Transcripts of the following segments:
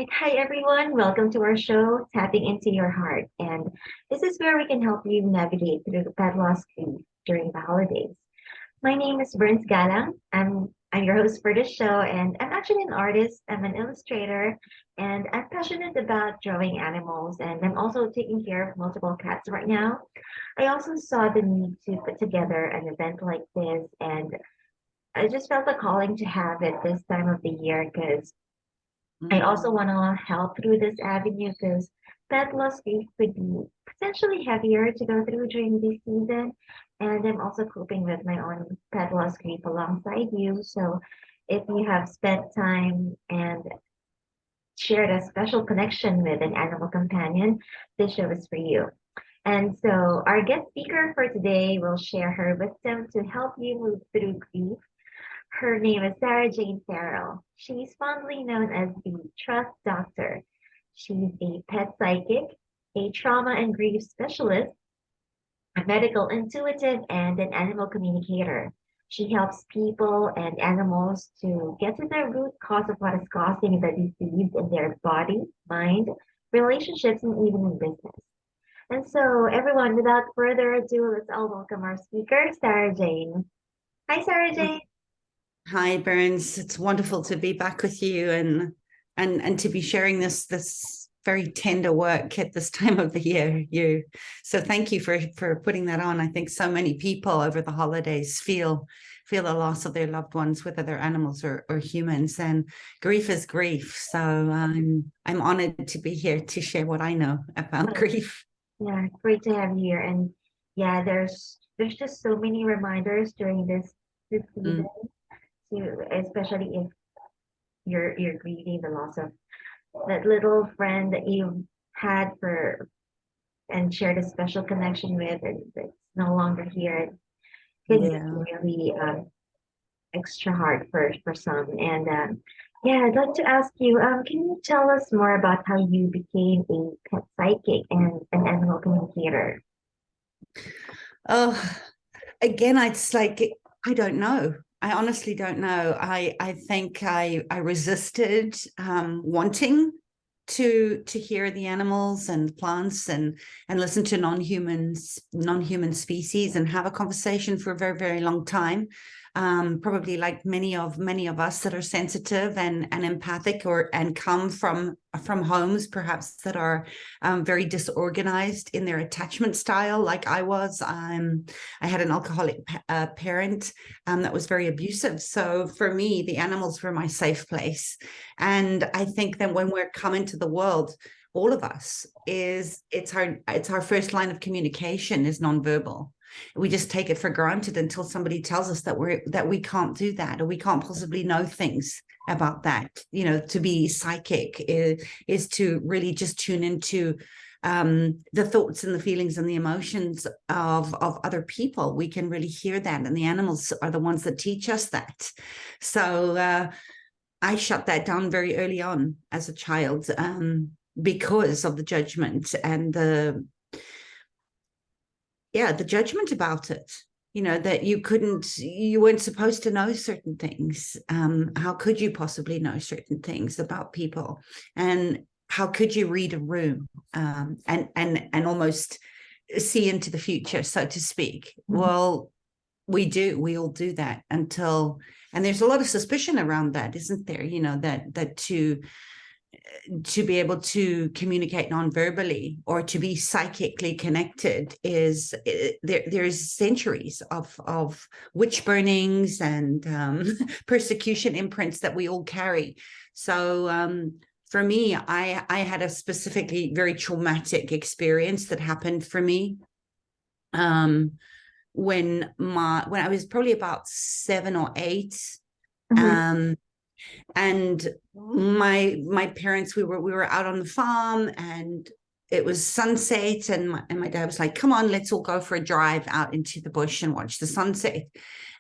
right. Hi, everyone. Welcome to our show, Tapping Into Your Heart. And this is where we can help you navigate through the pet loss grief during the holidays. My name is Berns Galang. I'm your host for this show, and I'm actually an artist. I'm an illustrator, and I'm passionate about drawing animals. And I'm also taking care of multiple cats right now. I also saw the need to put together an event like this, and I just felt a calling to have it this time of the year because I also Mm. want to help through this avenue because pet loss grief could be potentially heavier to go through during this season. And I'm also coping with my own pet loss grief alongside you. So if you have spent time and shared a special connection with an animal companion, this show is for you. And so our guest speaker for today will share her wisdom to help you move through grief. Her name is Sarah-Jane Farrell. She's fondly known as the Trust Doctor. She's a pet psychic, a trauma and grief specialist, a medical intuitive, and an animal communicator. She helps people and animals to get to the root cause of what is causing the disease in their body, mind, relationships, and even in business. And so, everyone, without further ado, let's all welcome our speaker, Sarah Jane. Hi, Sarah Jane. Hi, Burns. It's wonderful to be back with you and to be sharing this very tender work at this time of the year. So thank you for putting that on. I think so many people over the holidays feel the loss of their loved ones, whether they're animals or humans, and grief is grief. So I'm honored to be here to share what I know about grief. Yeah, great to have you here. And yeah, there's just so many reminders during this season Mm, to especially if you're grieving the loss of that little friend that you had for and shared a special connection with and it's no longer here. It can be yeah. really extra hard for some. And yeah, I'd like to ask you, can you tell us more about how you became a pet psychic and an animal communicator? Oh, again, it's like I don't know. I honestly don't know. I think I resisted wanting to hear the animals and plants and listen to non-human species and have a conversation for a very, very long time. Probably like many of us that are sensitive and empathic and come from homes perhaps that are very disorganized in their attachment style, like I was. I had an alcoholic parent that was very abusive. So for me, the animals were my safe place. And I think that when we're coming to the world, all of us it's our first line of communication is nonverbal. We just take it for granted until somebody tells us that we can't do that or we can't possibly know things about that. To be psychic is to really just tune into the thoughts and the feelings and the emotions of other people. We can really hear that, and the animals are the ones that teach us that. So I shut that down very early on as a child, because of the judgment and the judgment about it. That you weren't supposed to know certain things. How could you possibly know certain things about people? And how could you read a room, and almost see into the future, so to speak? Mhm. Well, we all do that and there's a lot of suspicion around that, isn't there? That to be able to communicate non-verbally or to be psychically connected there's centuries of witch burnings and persecution imprints that we all carry. So for me, I had a specifically very traumatic experience that happened for me um, when I was probably about 7 or 8. Mhm. Um, and my parents, we were out on the farm, and it was sunset, and my dad was like, come on, let's all go for a drive out into the bush and watch the sunset.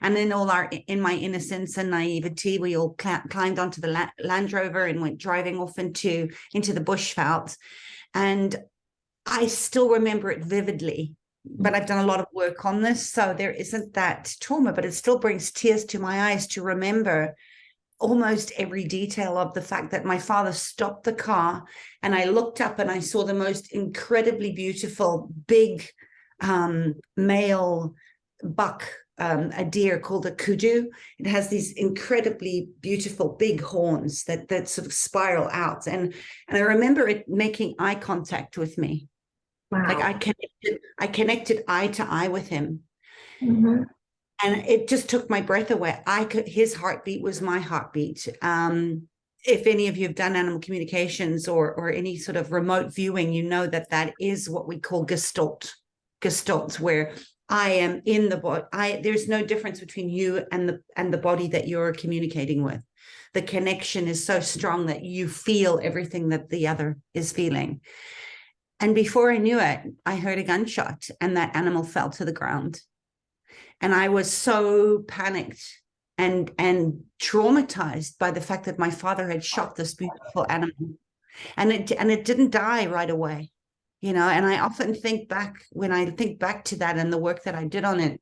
And then in my innocence and naivety, we all climbed onto the Land Rover and went driving off into the bushveld. And I still remember it vividly, but I've done a lot of work on this, so there isn't that trauma, but it still brings tears to my eyes to remember almost every detail of the fact that my father stopped the car, and I looked up and I saw the most incredibly beautiful big male buck, a deer called a kudu. It has these incredibly beautiful big horns that sort of spiral out, and I remember it making eye contact with me. Like Wow. I connected eye to eye with him, Mm-hmm. and it just took my breath away. His heartbeat was my heartbeat. If any of you have done animal communications or any sort of remote viewing, you know that is what we call gestalt, where I am in the body. There's no difference between you and the body that you're communicating with. The connection is so strong that you feel everything that the other is feeling. And before I knew it, I heard a gunshot and that animal fell to the ground. And I was so panicked and traumatized by the fact that my father had shot this beautiful animal, and it didn't die right away, and I often think back, when I think back to that and the work that I did on it,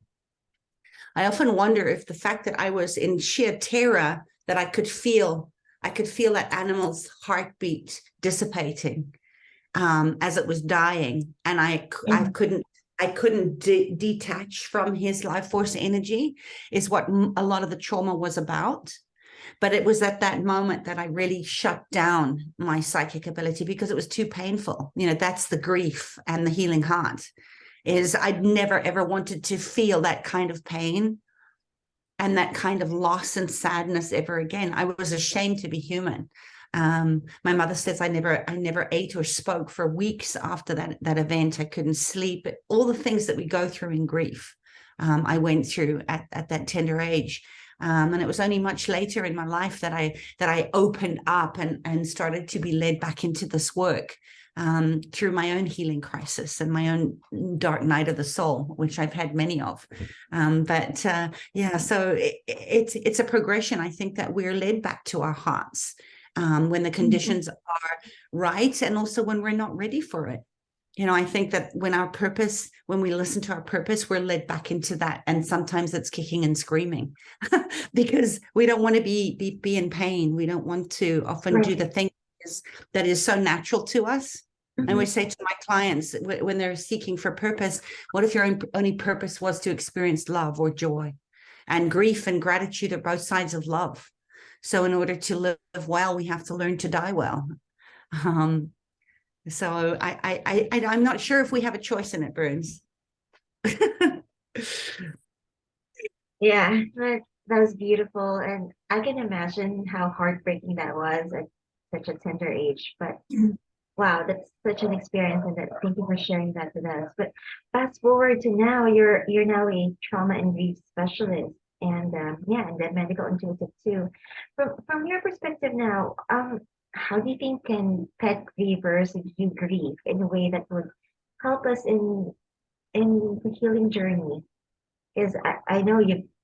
I often wonder if the fact that I was in sheer terror, that I could feel that animal's heartbeat dissipating as it was dying, and I couldn't detach from his life force energy, is what a lot of the trauma was about. But it was at that moment that I really shut down my psychic ability, because it was too painful. That's the grief and the healing heart, is I'd never ever wanted to feel that kind of pain and that kind of loss and sadness ever again. I was ashamed to be human. My mother says I never ate or spoke for weeks after that event. I couldn't sleep. All the things that we go through in grief, I went through at that tender age. And it was only much later in my life that I opened up and started to be led back into this work, through my own healing crisis and my own dark night of the soul, which I've had many of. Yeah, so it's a progression. I think that we're led back to our hearts when the conditions are right, and also when we're not ready for it. I think that when we listen to our purpose, we're led back into that. And sometimes it's kicking and screaming because we don't want to be in pain. We don't want to often do the thing that is so natural to us. Mm-hmm. And we say to my clients when they're seeking for purpose, what if your only purpose was to experience love or joy? And grief and gratitude are both sides of love. So in order to live well, we have to learn to die well. So I'm not sure if we have a choice in it, Berns. Yeah, that was beautiful. And I can imagine how heartbreaking that was at such a tender age. But wow, that's such an experience, and thank you for sharing that with us. But fast forward to now, you're now a trauma and grief specialist, and yeah, and then medical intuitive too. From your perspective now, how do you think can pet grievers view grief in a way that would help us in the healing journey? Because I know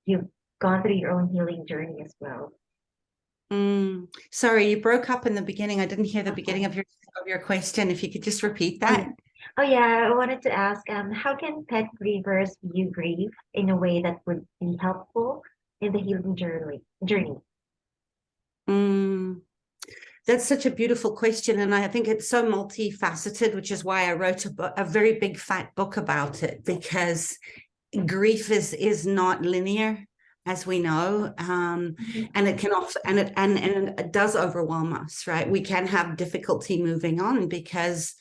you've gone through your own healing journey as well. Sorry, you broke up in the beginning. I didn't hear the beginning of your question. If you could just repeat that. Oh yeah, I wanted to ask, how can pet grievers view grief in a way that would be helpful in the healing journey? That's such a beautiful question, and I think it's so multifaceted, which is why I wrote a very big fat book about it, because grief is not linear, as we know, and it can often and it does overwhelm us, right? We can have difficulty moving on because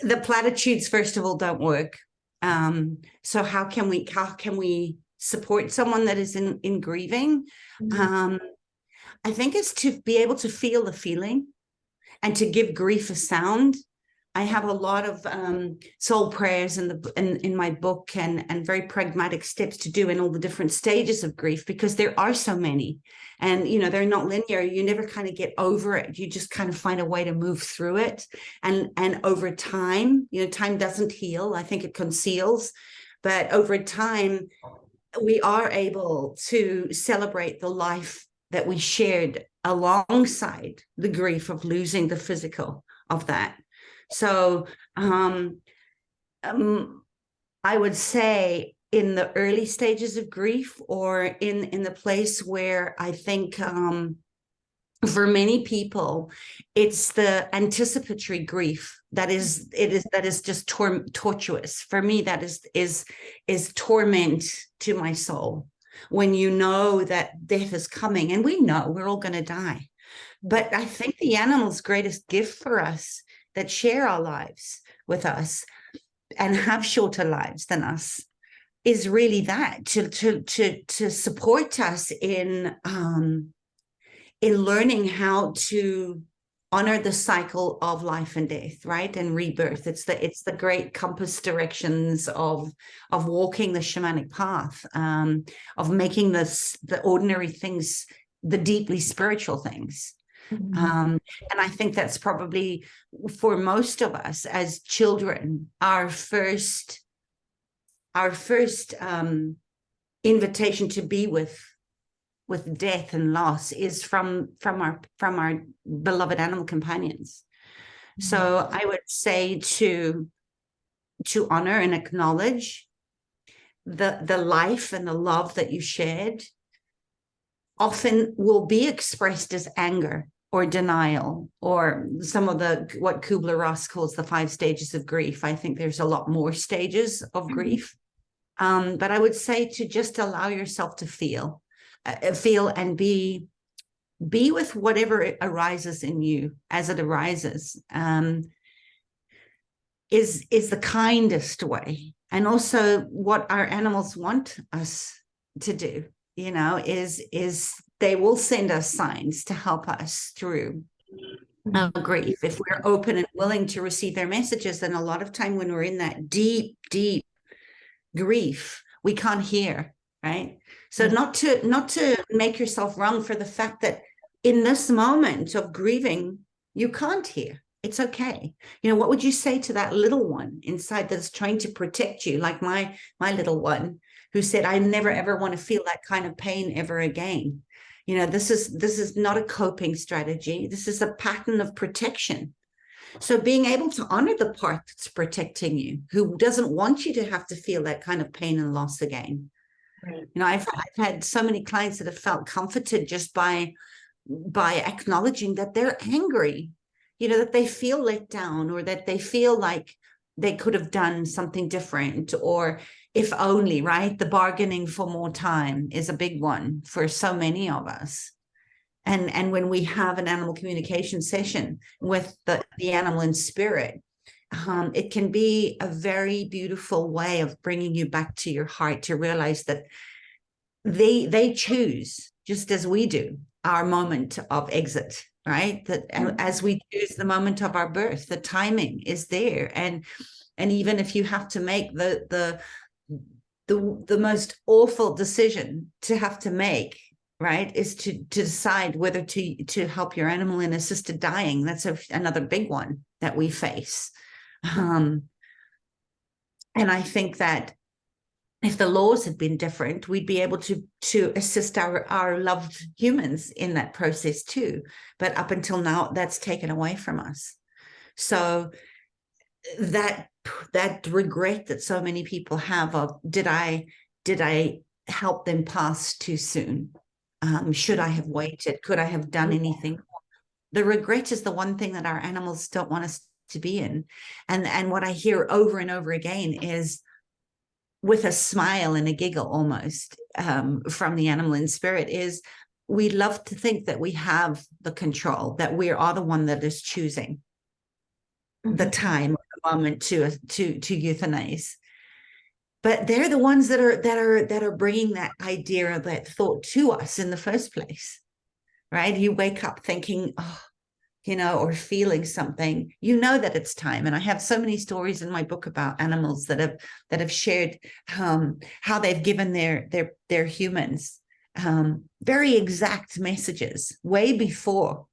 the platitudes, first of all, don't work. So how can we support someone that is in grieving? I think it's to be able to feel the feeling and to give grief a sound. I have a lot of soul prayers in my book, and very pragmatic steps to do in all the different stages of grief, because there are so many, and they're not linear. You never kind of get over it. You just kind of find a way to move through it, and over time, time doesn't heal. I think it conceals, but over time, we are able to celebrate the life that we shared alongside the grief of losing the physical of that. So I would say in the early stages of grief, or in the place where I think for many people it's the anticipatory grief that is just tortuous. For me, that is torment to my soul, when you know that death is coming, and we know we're all going to die. But I think the animal's greatest gift for us, that share our lives with us and have shorter lives than us, is really that to support us in learning how to honor the cycle of life and death, right, and rebirth. It's the great compass directions of walking the shamanic path, of making the ordinary things the deeply spiritual things. And I think that's probably, for most of us as children, our first invitation to be with death and loss is from our beloved animal companions. So I would say to honor and acknowledge the life and the love that you shared. Often will be expressed as anger or denial, or some of what Kubler-Ross calls the 5 stages of grief. I think there's a lot more stages of grief. But I would say to just allow yourself to feel and be with whatever arises in you as it arises, is the kindest way. And also what our animals want us to do, is they will send us signs to help us through grief if we're open and willing to receive their messages. And a lot of time when we're in that deep grief, we can't hear, right? So not to make yourself wrong for the fact that in this moment of grieving, you can't hear. It's okay. What would you say to that little one inside that's trying to protect you, like my little one, who said, I never ever want to feel that kind of pain ever again. This is not a coping strategy. This is a pattern of protection. So being able to honor the part that's protecting you, who doesn't want you to have to feel that kind of pain and loss again. Right. I've had so many clients that have felt comforted just by acknowledging that they're angry, that they feel let down, or that they feel like they could have done something different, or if only, right? The bargaining for more time is a big one for so many of us. And when we have an animal communication session with the animal in spirit, it can be a very beautiful way of bringing you back to your heart, to realize that they choose, just as we do, our moment of exit, right? That as we choose the moment of our birth, the timing is there. And even if you have to make the most awful decision to have to make, right, is to decide whether to help your animal in assisted dying. That's another big one that we face. And I think that if the laws had been different, we'd be able to assist our loved humans in that process too. But up until now, that's taken away from us. So that regret that so many people have of, did I help them pass too soon? Should I have waited? Could I have done anything? The regret is the one thing that our animals don't want us to be in. And what I hear over and over again is, with a smile and a giggle almost, from the animal in spirit, is we love to think that we have the control, that we are the one that is choosing the time or the moment to euthanize. But they're the ones that are bringing that idea, that thought to us in the first place, right? You wake up thinking, or feeling something, that it's time. And I have so many stories in my book about animals that have shared how they've given their humans very exact messages way before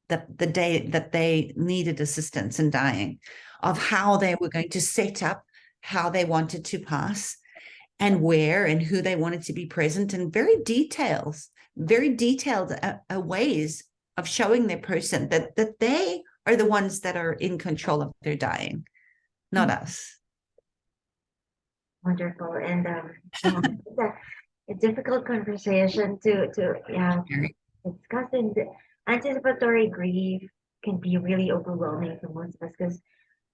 the day that they needed assistance in dying, of how they were going to set up, how they wanted to pass, and where and who they wanted to be present, and very detailed ways of showing their person that they are the ones that are in control of their dying, not us. Wonderful. And yeah, it's a difficult conversation to yeah discuss. And anticipatory grief can be really overwhelming for most of us because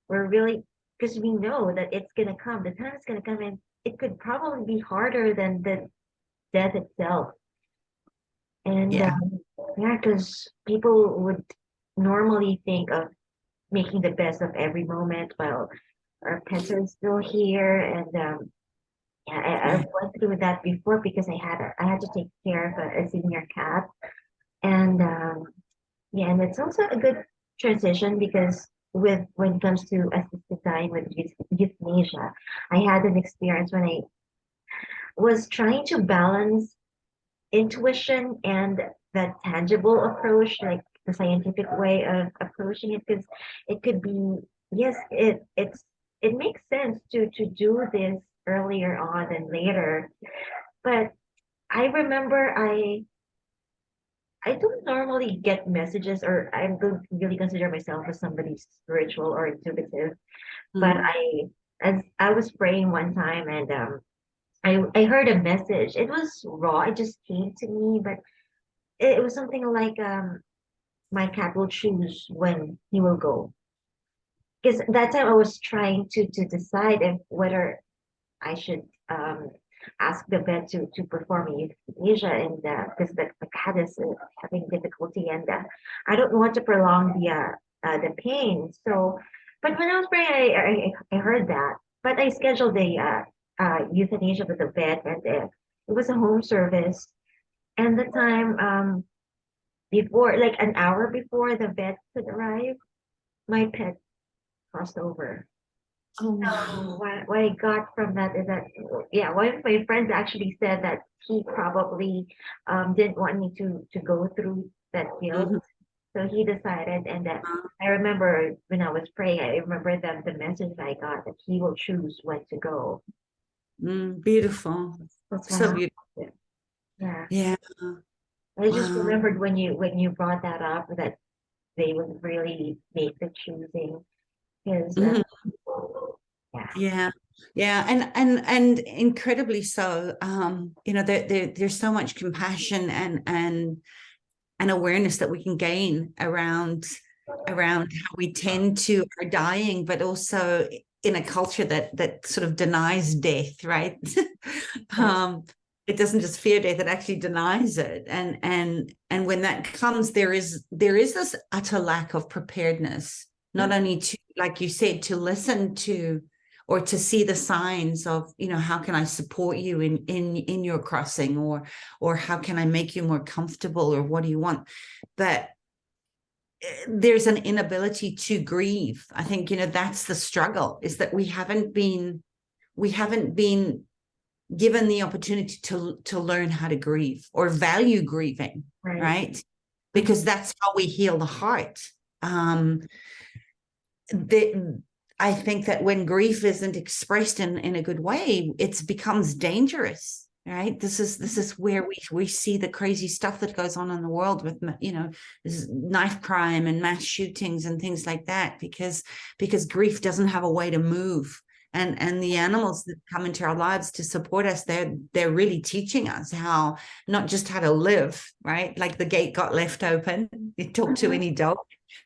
we're really because we know that it's gonna come. The time is gonna come, and it could probably be harder than the death itself. And Yeah. yeah, because people would normally think of making the best of every moment while our pets are still here. And yeah, I Yeah. went through that before because I had to take care of a senior cat. And yeah, and it's also a good transition because with when it comes to assisted dying with euthanasia, I had an experience when I was trying to balance intuition and that tangible approach, like the scientific way of approaching it, because it could be, yes, it makes sense to do this earlier on than later. But I remember I don't normally get messages, or I don't really consider myself as somebody spiritual or intuitive, but Mm. as I was praying one time, and I heard a message. It was raw. It just came to me, but it was something like my cat will choose when he will go. Because that time I was trying to decide if whether I should ask the vet to perform a euthanasia, and because the cat is having difficulty, and I don't want to prolong the pain. So, but when I was praying, I heard that, but I scheduled the euthanasia with the vet, and it was a home service. And the time before, like an hour before the vet could arrive, my pet crossed over. Oh, So wow. what I got from that is that, yeah, one of my friends actually said that he probably didn't want me to go through that guilt. Mhm. So he decided, and that I remember when I was praying, I remember the message I got that he will choose when to go. Beautiful. That's what So beautiful. happened. Yeah. Yeah. I just Wow. remembered when you brought that up that they would really make the choosing because Mhm. yeah. Yeah. Yeah. And incredibly so. There's so much compassion and awareness that we can gain around how we tend to our dying, but also in a culture that sort of denies death, right? Yes. um, it doesn't just fear death; it actually denies it. And when that comes, there is this utter lack of preparedness, not only to, like you said, to listen to or to see the signs of, how can I support you in your crossing, or how can I make you more comfortable, or what do you want? But there's an inability to grieve. I think, that's the struggle, is that we haven't been given the opportunity to learn how to grieve or value grieving, Right. right? Mhm. Because that's how we heal the heart. Um, the, I think that when grief isn't expressed in a good way, it becomes dangerous. Right. This is where we see the crazy stuff that goes on in the world with, this knife crime and mass shootings and things like that, because grief doesn't have a way to move. And the animals that come into our lives to support us, they're really teaching us how, not just how to live, right? Like the gate got left open. You talk to Mhm. any dog,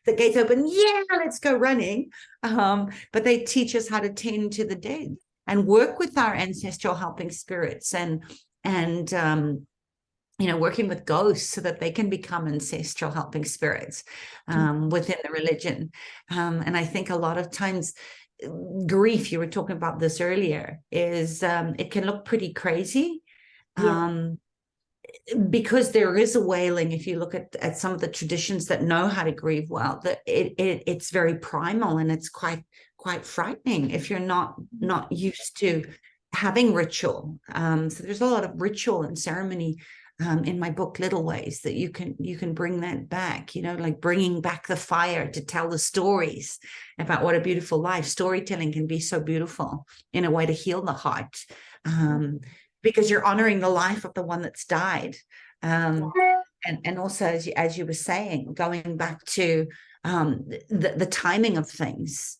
the gate's open, yeah, let's go running. But they teach us how to tend to the dead and work with our ancestral helping spirits, and working with ghosts so that they can become ancestral helping spirits within the religion. And I think a lot of times grief, you were talking about this earlier, is it can look pretty crazy. Yeah. Um, because there is a wailing, if you look at some of the traditions that know how to grieve well, that it's very primal, and it's quite frightening if you're not used to having ritual. So there's a lot of ritual and ceremony in my book Little Ways, that you can bring that back, like bringing back the fire to tell the stories about what a beautiful life. Storytelling can be so beautiful in a way to heal the heart. um, because you're honoring the life of the one that's died. Um, and also, as you were saying, going back to the timing of things.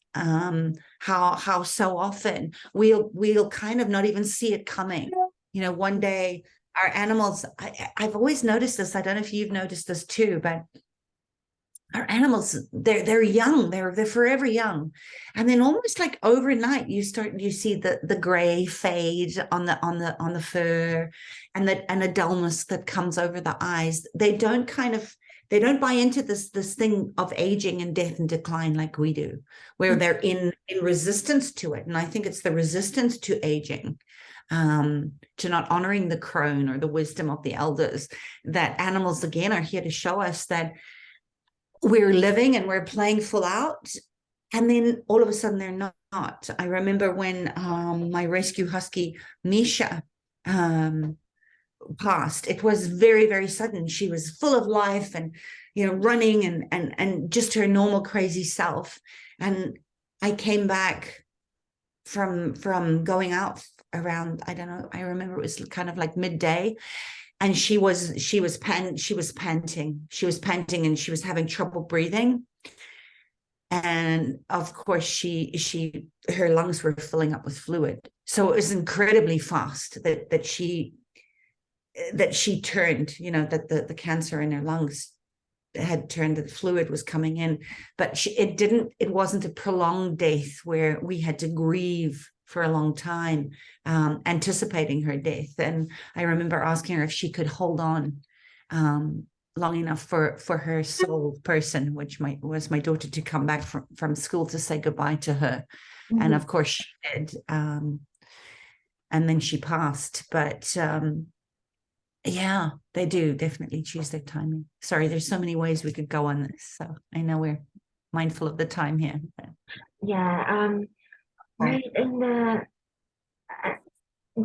how so often we'll kind of not even see it coming. One day our animals, I've always noticed this. I don't know if you've noticed this too, but our animals, they're young, they're forever young, and then almost like overnight you see the gray fade on the fur, and a dullness that comes over the eyes. They don't buy into this thing of aging and death and decline like we do, where they're in resistance to it. And I think it's the resistance to aging, to not honoring the crone or the wisdom of the elders, that animals again are here to show us that we're living and we're playing full out, and then all of a sudden they're not. I remember when my rescue husky Misha passed. It was very, very sudden. She was full of life and running and just her normal crazy self. And I came back from going out around, I don't know, I remember it was kind of like midday, and she was panting, and she was having trouble breathing. And of course her lungs were filling up with fluid. So it was incredibly fast that she turned, that the cancer in her lungs had turned, the fluid was coming in. But it wasn't a prolonged death where we had to grieve for a long time, anticipating her death. And I remember asking her if she could hold on long enough for her soul person, which was my daughter, to come back from school to say goodbye to her. Mm-hmm. And of course she did. And then she passed. But yeah, they do definitely choose their timing. Sorry, there's so many ways we could go on this. So I know we're mindful of the time here. Yeah. Right. And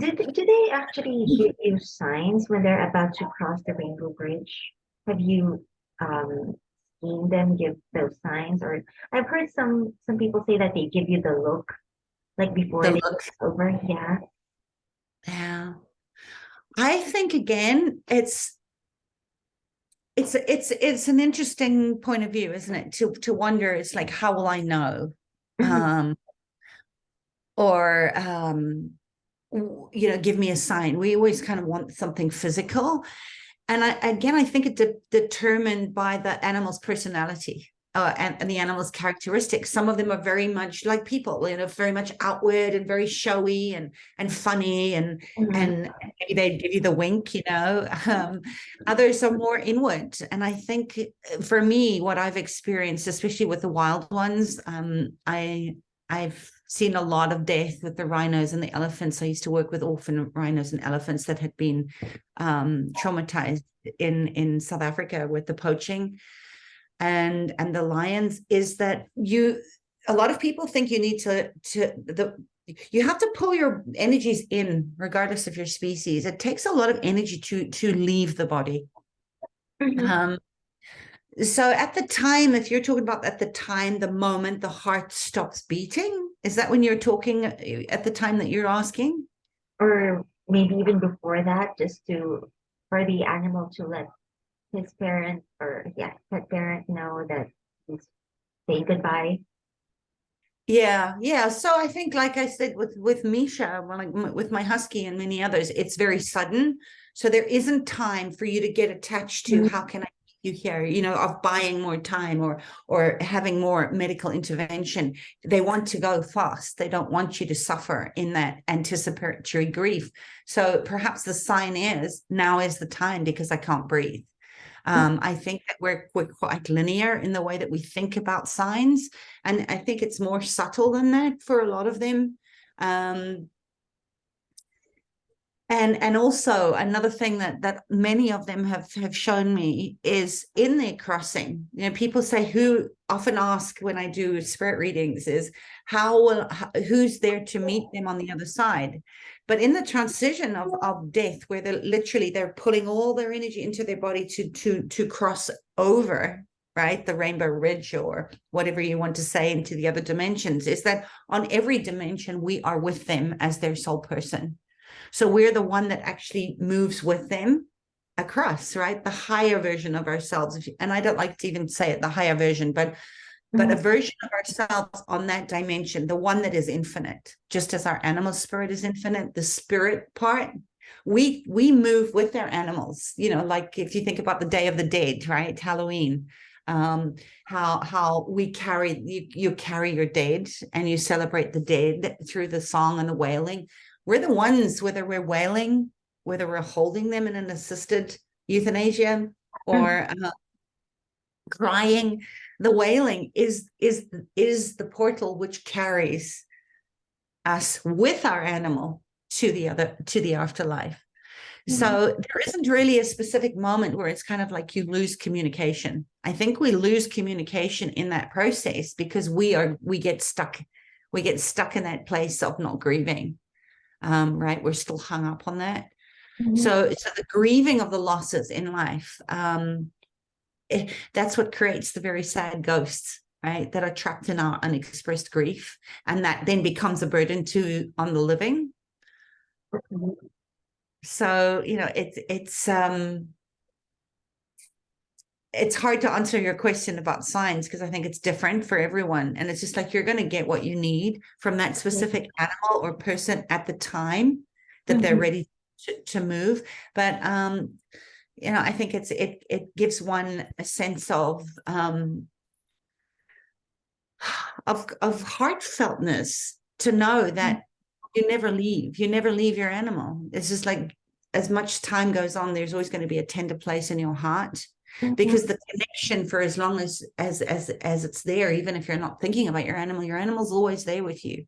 do they actually give you signs when they're about to cross the rainbow bridge? Have you seen them give those signs? Or I've heard some people say that they give you the look, like before they cross over. Yeah. Yeah. I think again, it's an interesting point of view, isn't it? To wonder, it's like, how will I know? Or give me a sign. We always kind of want something physical. And I think it's determined by the animal's personality, and the animal's characteristics. Some of them are very much like people, very much outward and very showy and funny, and maybe they give you the wink, Others are more inward. And I think for me, what I've experienced, especially with the wild ones, I've seen a lot of death with the rhinos and the elephants. I used to work with orphan rhinos and elephants that had been traumatized in South Africa with the poaching, and the lions. Is that a lot of people think you need you have to pull your energies in regardless of your species. It takes a lot of energy to leave the body. Mm-hmm. So at the time, if you're talking about at the time, the moment the heart stops beating, is that when you're talking at the time that you're asking? Or maybe even before that, just for the animal to let his parent pet parent know that he's saying goodbye. Yeah. So I think, like I said, with Misha, with my husky and many others, it's very sudden. So there isn't time for you to get attached to how can I you here, of buying more time or having more medical intervention. They want to go fast. They don't want you to suffer in that anticipatory grief. So perhaps the sign is, now is the time because I can't breathe. I think that we're quite linear in the way that we think about signs. And I think it's more subtle than that for a lot of them. And also another thing that many of them have shown me is in their crossing. People say, who often ask when I do spirit readings is who's there to meet them on the other side. But in the transition of death, where they're pulling all their energy into their body to cross over, right, the rainbow ridge or whatever you want to say, into the other dimensions, is that on every dimension we are with them as their soul person. So we're the one that actually moves with them across, right? The higher version of ourselves. And I don't like to even say it, the higher version, but but a Mhm. version of ourselves on that dimension, the one that is infinite, just as our animal spirit is infinite, the spirit part, we move with our animals, like if you think about the Day of the Dead, right? Halloween, how we carry you carry your dead and you celebrate the dead through the song and the wailing. We're the ones, whether we're wailing, whether we're holding them in an assisted euthanasia or crying, the wailing is the portal which carries us with our animal to the afterlife. Mhm. So there isn't really a specific moment where it's kind of like you lose communication. I think we lose communication in that process because we get stuck in that place of not grieving. Right, we're still hung up on that. Mhm. So the grieving of the losses in life, that's what creates the very sad ghosts, right, that are trapped in our unexpressed grief, and that then becomes a burden on the living. Mhm. So it's hard to answer your question about signs because I think it's different for everyone, and it's just like you're going to get what you need from that specific animal or person at the time that they're Mhm. ready to move. But I think it gives one a sense of heartfeltness to know that you never leave your animal. It's just like as much time goes on, there's always going to be a tender place in your heart, Mhm. because the connection, for as long as it's there, even if you're not thinking about your animal's always there with you.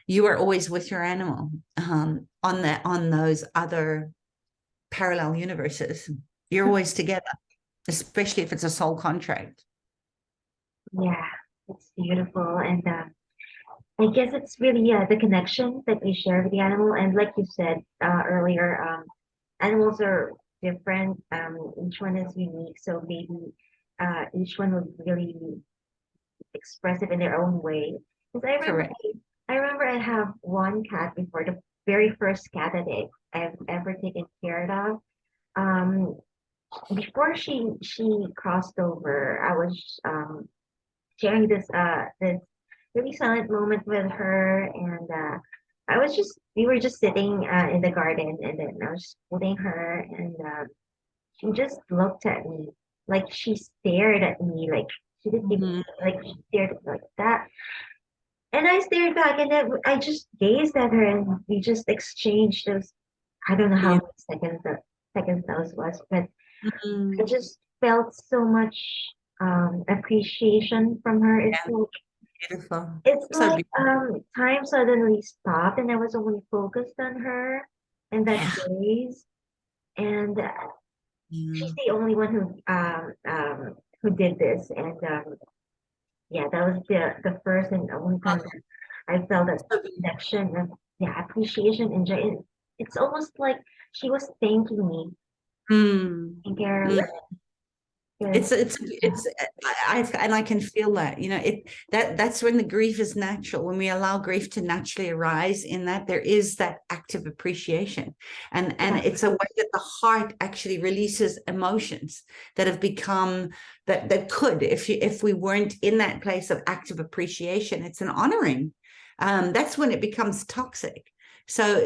You are always with your animal, on those other parallel universes. You're always together, especially if it's a soul contract. Yeah, it's beautiful. And I guess it's really the connection that we share with the animal. And like you said earlier, animals are different. Each one is unique. So maybe each one would really express it in their own way. Because Correct. I remember I have one cat before, the very first cat that I've ever taken care of. Um, before she crossed over, I was sharing this really silent moment with her, and I was just we were just sitting in the garden, and then I was holding her, and she just looked at me, like she stared at me, like she didn't even Mhm. like she stared at me like that, and I stared back, and then I just gazed at her, and we just exchanged those, I don't know how Beautiful. many seconds those was, but I Mhm. just felt so much appreciation from her. Yeah, beautiful. It's So like beautiful. time suddenly stopped and I was only focused on her and that Yeah. gaze. And she's Yeah. the only one who did this. And yeah, that was the first and only time that I felt that So beautiful. connection of, yeah, appreciation and joy. It's almost like she was thanking me, Mm. taking care of Mm. it. Because And I can feel that, that's when the grief is natural, when we allow grief to naturally arise. In that, there is that active appreciation, and yeah. it's a way that the heart actually releases emotions that have become, that could, if we weren't in that place of active appreciation, it's an honoring. That's when it becomes toxic. So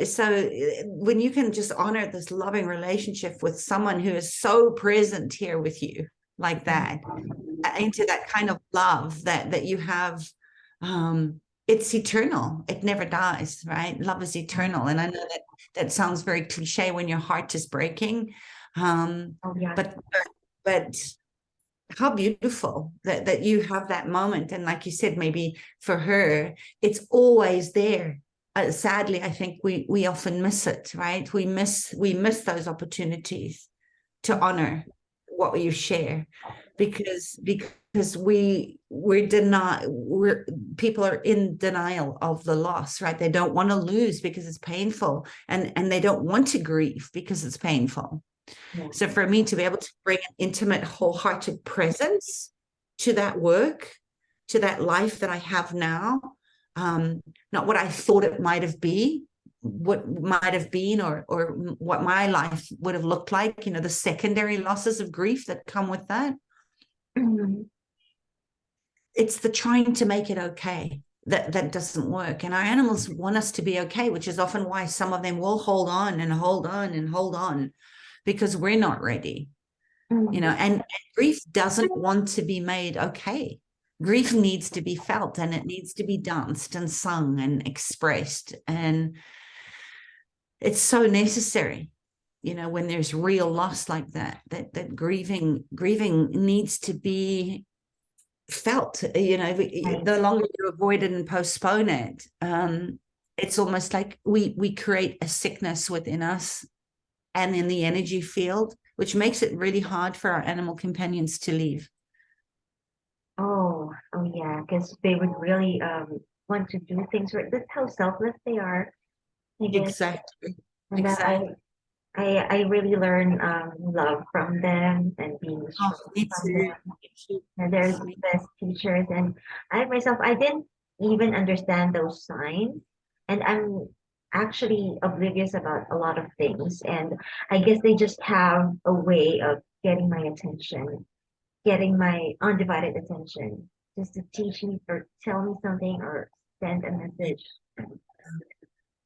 when you can just honor this loving relationship with someone who is so present here with you like that, into that kind of love that you have, it's eternal, it never dies, right? Love is eternal. And I know that sounds very cliche when your heart is breaking, Oh yeah. but but how beautiful that you have that moment. And like you said, maybe for her it's always there. Sadly, I think we often miss it, right? We miss those opportunities to honor what you share, because we're people are in denial of the loss, right? They don't want to lose because it's painful, and they don't want to grieve because it's painful. Yeah. So for me to be able to bring an intimate, wholehearted presence to that work, to that life that I have now, not what I thought it might have been, or what my life would have looked like, the secondary losses of grief that come with that. Mhm. it's the trying to make it okay that doesn't work. And our animals want us to be okay, which is often why some of them will hold on and hold on and hold on, because we're not ready, Mm. and grief doesn't want to be made okay. Grief needs to be felt, and it needs to be danced and sung and expressed, and it's so necessary, when there's real loss like that grieving needs to be felt. Right. The longer you avoid it and postpone it, it's almost like we create a sickness within us and in the energy field, which makes it really hard for our animal companions to leave. Oh yeah, because they would really want to do things right. That's how selfless they are, I guess. Exactly. And Exactly. I really learn love from them and being Oh, strong me from too. them. Me too. And they're the best teachers. And I myself, I didn't even understand those signs. And I'm actually oblivious about a lot of things. And I guess they just have a way of getting my attention, getting my undivided attention, just to teach me or tell me something or send a message.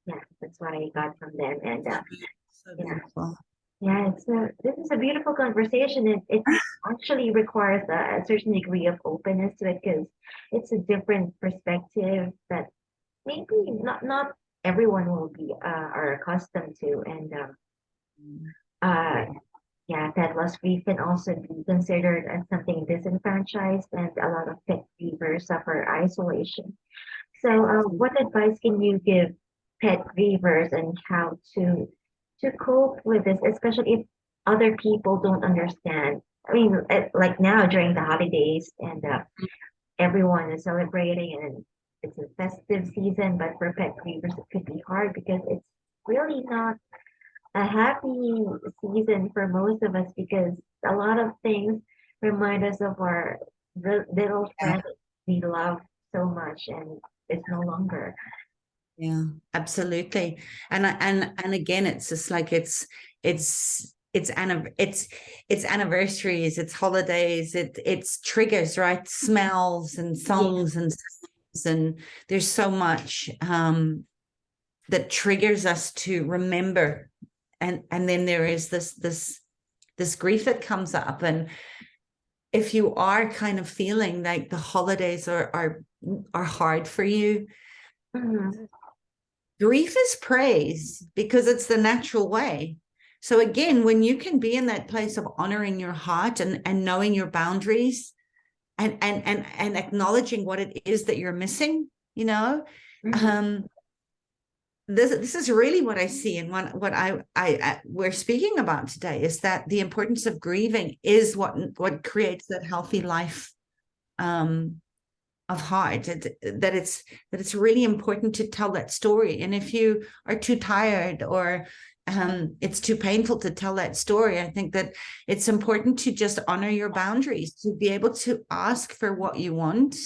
Yeah, that's what I got from them. And So beautiful. So yeah, beautiful. yeah, this is a beautiful conversation. It actually requires a certain degree of openness to it because it's a different perspective that maybe not everyone will be are accustomed to. And uh, yeah, that loss grief can also be considered as something disenfranchised, and a lot of pet grievers suffer isolation. So, what advice can you give pet grievers and how to cope with this, especially if other people don't understand? I mean, like now during the holidays, and everyone is celebrating, and it's a festive season, but for pet grievers, it could be hard because it's really not a happy season for most of us because a lot of things remind us of our the little Yeah. friend we love so much, and it's no longer. Yeah, absolutely. And again, it's just like it's anniversaries, it's holidays, it's triggers, right? Smells and Yeah. songs and sounds, and there's so much that triggers us to remember. And then there is this grief that comes up. And if you are kind of feeling like the holidays are hard for you, Mhm. grief is praise because it's the natural way. So again, when you can be in that place of honoring your heart and knowing your boundaries and acknowledging what it is that you're missing, Mhm. um, this is really what I see, and what I we're speaking about today is that the importance of grieving is what creates that healthy life, um, of heart. That it's really important to tell that story. And if you are too tired, or it's too painful to tell that story, I think that it's important to just honor your boundaries, to be able to ask for what you want.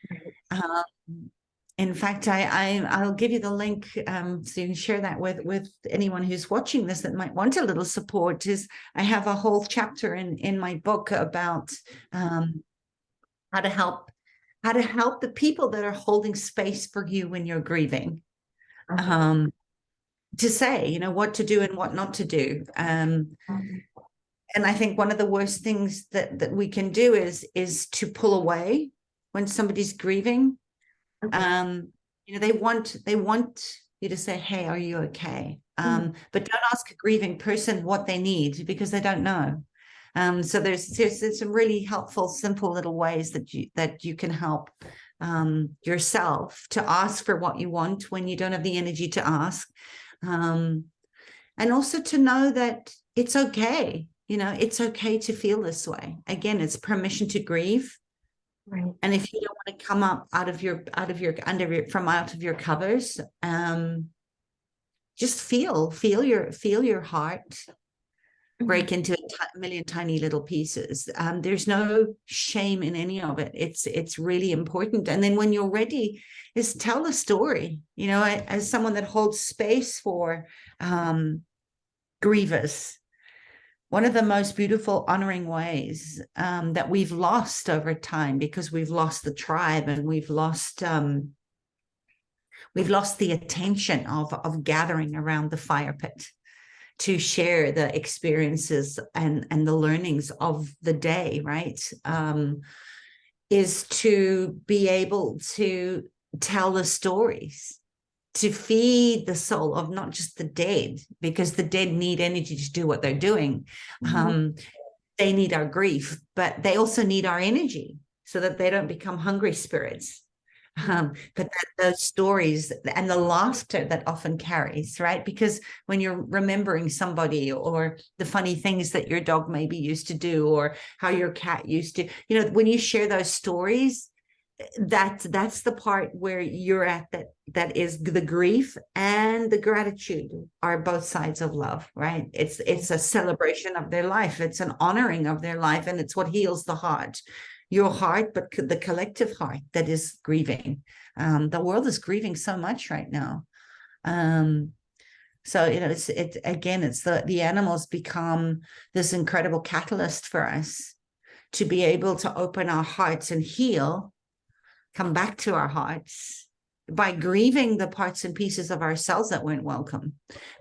Right. Um, in fact, I'll give you the link, so you can share that with anyone who's watching this that might want a little support. Is I have a whole chapter in my book about how to help the people that are holding space for you when you're grieving, Okay. um, to say, what to do and what not to do. Mhm. And I think one of the worst things that we can do is to pull away when somebody's grieving. Okay. um they want you to say, hey, are you okay? Mhm. But don't ask a grieving person what they need, because they don't know. So there's some really helpful, simple little ways that you can help yourself to ask for what you want when you don't have the energy to ask, um, and also to know that it's okay. It's okay to feel this way. Again, it's permission to grieve. Right. And if you don't want to come up from out of your covers, just feel your heart Mhm. break into a million tiny little pieces. There's no shame in any of it. It's really important. And then when you're ready, is tell the story. As someone that holds space for grievous, one of the most beautiful honoring ways that we've lost over time, because we've lost the tribe and we've lost the attention of gathering around the fire pit to share the experiences and the learnings of the day, right? Is to be able to tell the stories, to feed the soul of not just the dead, because the dead need energy to do what they're doing. They need our grief, but they also need our energy so that they don't become hungry spirits. But those stories and the laughter that often carries, right? Because when you're remembering somebody, or the funny things that your dog maybe used to do, or how your cat used to, when you share those stories, that's the part where you're at, that is the grief and the gratitude are both sides of love, right? It's a celebration of their life, it's an honoring of their life, and it's what heals the heart, your heart, but the collective heart that is grieving. The world is grieving so much right now. So it's the animals become this incredible catalyst for us to be able to open our hearts and heal, come back to our hearts by grieving the parts and pieces of ourselves that weren't welcome,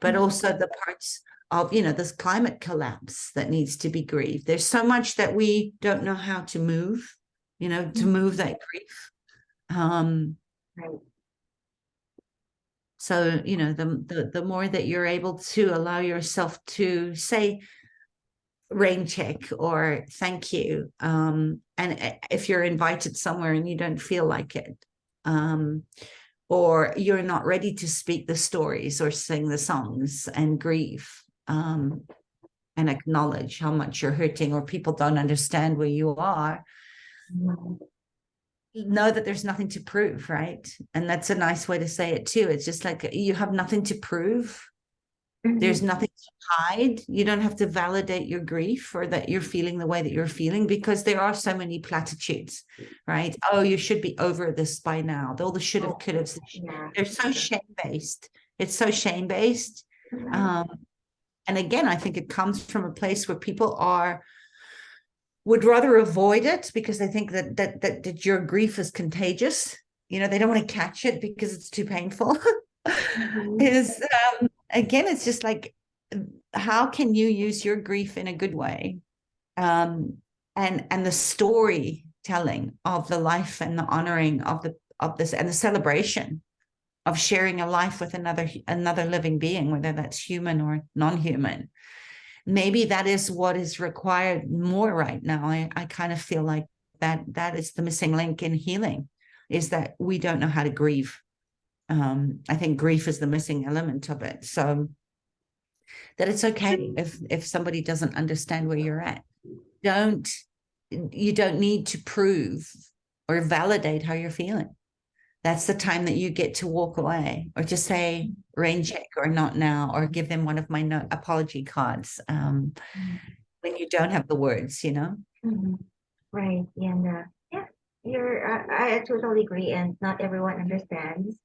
but also the parts of, this climate collapse that needs to be grieved. There's so much that we don't know how to move, to move that grief. Right. So, the more that you're able to allow yourself to say rain check or thank you, and if you're invited somewhere and you don't feel like it, or you're not ready to speak the stories or sing the songs and grieve, and acknowledge how much you're hurting, or people don't understand where you are, know that there's nothing to prove, right? And that's a nice way to say it too. It's just like, you have nothing to prove. There's nothing to hide. You don't have to validate your grief, or that you're feeling the way that you're feeling, because there are so many platitudes, right? Oh, you should be over this by now. All the should have, could have. They're so shame-based. It's so shame-based. And again, I think it comes from a place where people would rather avoid it, because they think that your grief is contagious. They don't want to catch it because it's too painful. Again, it's just like, how can you use your grief in a good way, and the storytelling of the life, and the honoring of this, and the celebration of sharing a life with another living being, whether that's human or non-human. Maybe that is what is required more right now. I kind of feel like that is the missing link in healing, is that we don't know how to grieve. I think grief is the missing element of it. So that it's okay if somebody doesn't understand where you're at. You don't need to prove or validate how you're feeling. That's the time that you get to walk away, or just say rain check, or not now, or give them one of my apology cards, when you don't have the words, Right. And I totally agree. And not everyone understands.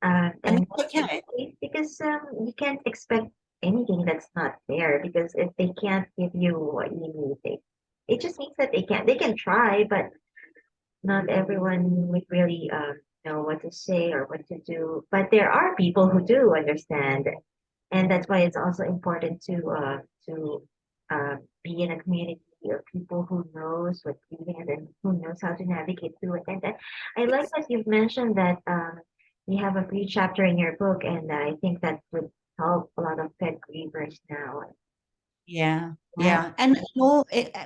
And that's okay. Because you can't expect anything that's not there, because if they can't give you what you need, it just means that they can try, but not everyone would really know what to say or what to do. But there are people who do understand, and that's why it's also important to be in a community of people who knows what grieving is, and who knows how to navigate through it. And I like that you've mentioned that you have a free chapter in your book, and I think that would help a lot of pet grievers now. Yeah. And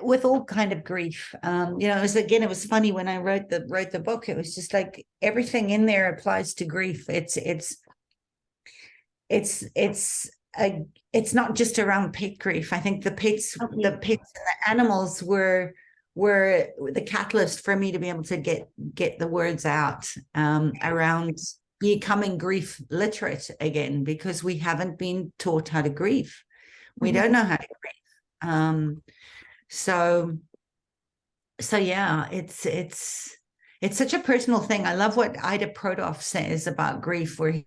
with all kind of grief, it was funny when I wrote the book. It was just like everything in there applies to grief. It's not just around pet grief. I think the pets and the animals were the catalyst for me to be able to get the words out, around becoming grief literate again, because we haven't been taught how to grieve. We don't know how to grieve. So yeah, it's such a personal thing. I love what Ida Prodoff says about grief, where